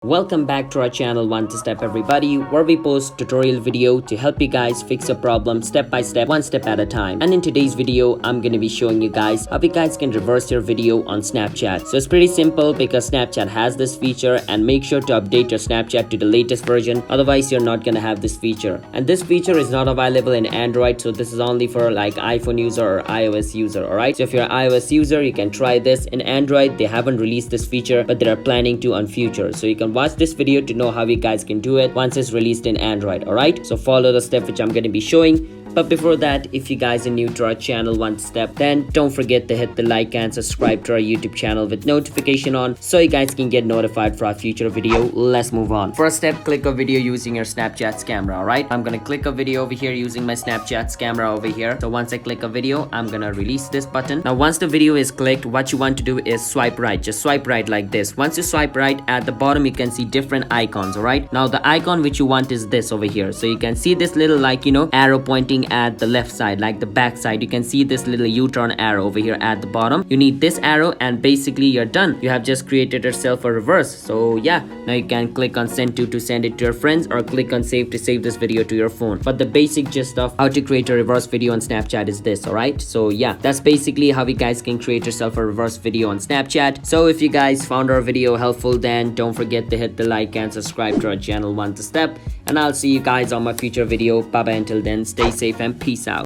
Welcome back to our channel One Step everybody, where we post tutorial video to help you guys fix a problem step by step, one step at a time. And in today's video, I'm going to be showing you guys how you guys can reverse your video on Snapchat. So it's pretty simple because Snapchat has this feature, and make sure to update your Snapchat to the latest version, otherwise you're not going to have this feature. And this feature is not available in Android, so this is only for like iPhone user or iOS user. Alright, so if you're an iOS user, you can try this. In Android, they haven't released this feature, but they are planning to on future, so you can watch this video to know how you guys can do it once it's released in Android. Alright, so follow the step which I'm going to be showing. But before that, if you guys are new to our channel One Step, then don't forget to hit the like and subscribe to our YouTube channel with notification on, so you guys can get notified for our future video. Let's move on. First step, click a video using your Snapchat's camera. Alright, I'm gonna click a video over here using my Snapchat's camera over here. So once I click a video, I'm gonna release this button. Now once the video is clicked, what you want to do is swipe right. Just swipe right like this. Once you swipe right, at the bottom you can see different icons. Alright, now the icon which you want is this over here. So you can see this little arrow pointing at the left side, like the back side. You can see this little U-turn arrow over here at the bottom. You need this arrow and basically you're done. You have just created yourself a reverse. So yeah, now you can click on send to send it to your friends, or click on save to save this video to your phone. But the basic gist of how to create a reverse video on Snapchat is this. Alright, so yeah, that's basically how you guys can create yourself a reverse video on Snapchat. So if you guys found our video helpful, then don't forget to hit the like and subscribe to our channel One Step, and I'll see you guys on my future video. Bye bye, until then, stay safe and peace out.